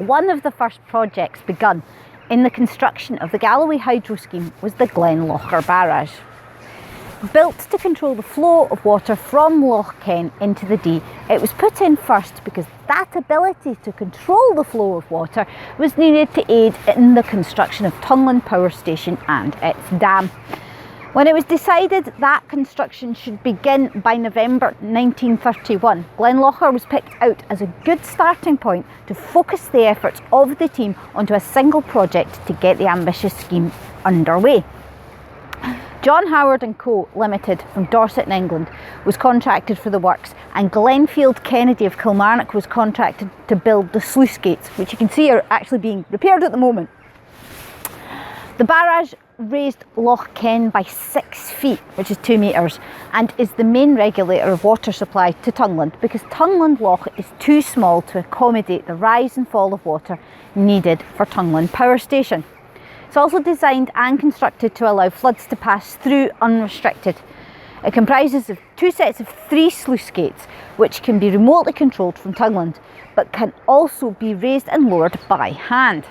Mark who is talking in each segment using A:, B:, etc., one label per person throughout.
A: One of the first projects begun in the construction of the Galloway Hydro Scheme was the Glenlochar Barrage. Built to control the flow of water from Loch Ken into the Dee, it was put in first because that ability to control the flow of water was needed to aid in the construction of Twiname Power Station and its dam. When it was decided that construction should begin by November 1931, Glenlochar was picked out as a good starting point to focus the efforts of the team onto a single project to get the ambitious scheme underway. John Howard & Co Limited from Dorset in England was contracted for the works, and Glenfield Kennedy of Kilmarnock was contracted to build the sluice gates, which you can see are actually being repaired at the moment. The barrage raised Loch Ken by 6 feet, which is 2 metres, and is the main regulator of water supply to Twiname because Twiname Loch is too small to accommodate the rise and fall of water needed for Twiname Power Station. It's also designed and constructed to allow floods to pass through unrestricted. It comprises of 2 sets of 3 sluice gates, which can be remotely controlled from Twiname, but can also be raised and lowered by hand.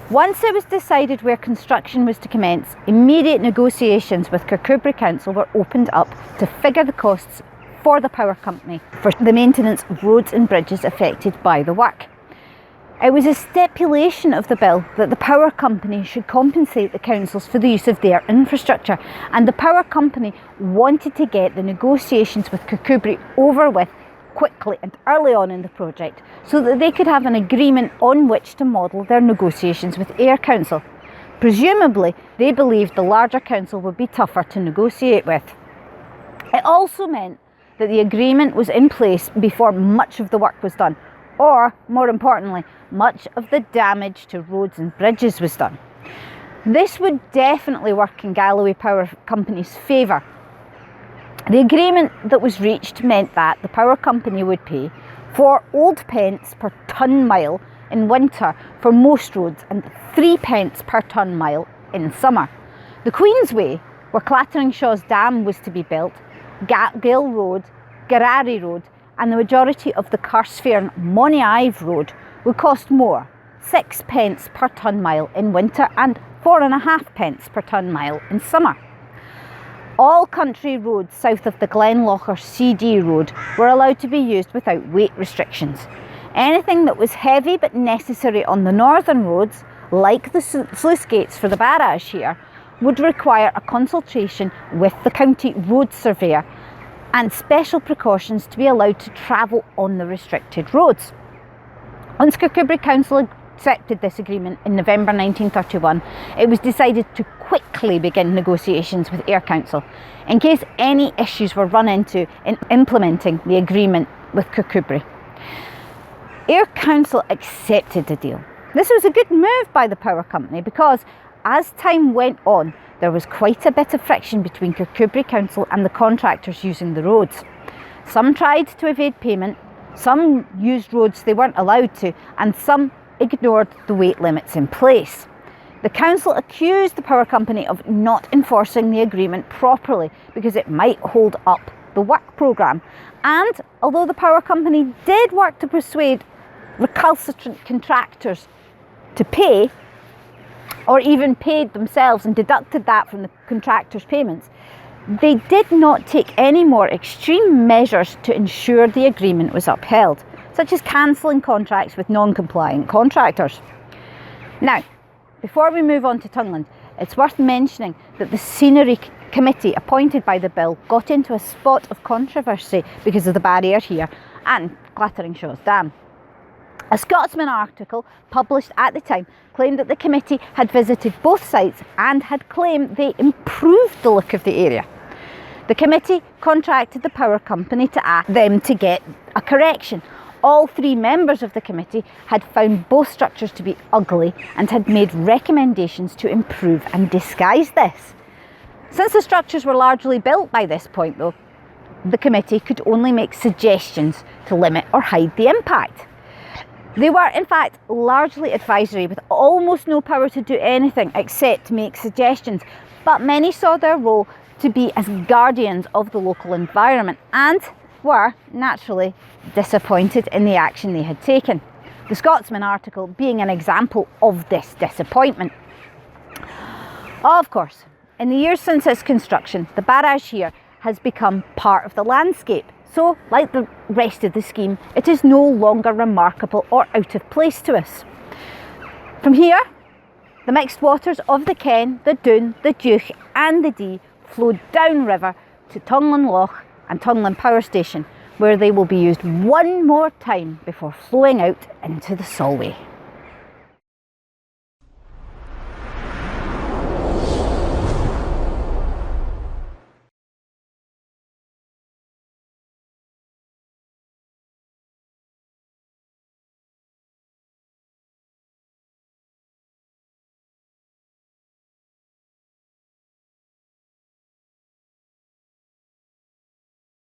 A: Once it was decided where construction was to commence, immediate negotiations with Kirkcudbright Council were opened up to figure the costs for the power company for the maintenance of roads and bridges affected by the work. It was a stipulation of the bill that the power company should compensate the councils for the use of their infrastructure, and the power company wanted to get the negotiations with Kirkcudbright over with quickly and early on in the project so that they could have an agreement on which to model their negotiations with Ayr Council. Presumably, they believed the larger council would be tougher to negotiate with. It also meant that the agreement was in place before much of the work was done, or, more importantly, much of the damage to roads and bridges was done. This would definitely work in Galloway Power Company's favour. The agreement that was reached meant that the power company would pay 4 old pence per tonne mile in winter for most roads and 3 pence per tonne mile in summer. The Queensway, where Clatteringshaw's dam was to be built, Gale Road, Garary Road, and the majority of the Carsfairn Moniaive Road would cost more, 6 pence per tonne mile in winter and 4.5 pence per tonne mile in summer. All country roads south of the Glenlochar CD road were allowed to be used without weight restrictions. Anything that was heavy but necessary on the northern roads, like the sluice gates for the barrage here, would require a consultation with the county road surveyor and special precautions to be allowed to travel on the restricted roads. Once Kirkcudbright Council accepted this agreement in November 1931, it was decided to quickly begin negotiations with Ayr Council in case any issues were run into in implementing the agreement with Kirkcudbright. Ayr Council accepted the deal. This was a good move by the power company because as time went on, there was quite a bit of friction between Kirkcudbright Council and the contractors using the roads. Some tried to evade payment, some used roads they weren't allowed to, and some ignored the weight limits in place. The council accused the power company of not enforcing the agreement properly because it might hold up the work programme. And although the power company did work to persuade recalcitrant contractors to pay, or even paid themselves and deducted that from the contractors' payments, they did not take any more extreme measures to ensure the agreement was upheld, such as cancelling contracts with non-compliant contractors. Now, before we move on to Twiname, it's worth mentioning that the Scenery Committee appointed by the bill got into a spot of controversy because of the barrier here and Clatteringshaw's dam. A Scotsman article published at the time claimed that the committee had visited both sites and had claimed they improved the look of the area. The committee contracted the power company to ask them to get a correction. All 3 members of the committee had found both structures to be ugly and had made recommendations to improve and disguise this. Since the structures were largely built by this point though, the committee could only make suggestions to limit or hide the impact. They were in fact largely advisory with almost no power to do anything except make suggestions, but many saw their role to be as guardians of the local environment and were naturally disappointed in the action they had taken. The Scotsman article being an example of this disappointment. Of course, in the years since its construction, the barrage here has become part of the landscape. So, like the rest of the scheme, it is no longer remarkable or out of place to us. From here, the mixed waters of the Ken, the Doon, the Duch and the Dee flow downriver to Tonglan Loch and Tonglan Power Station, where they will be used one more time before flowing out into the Solway.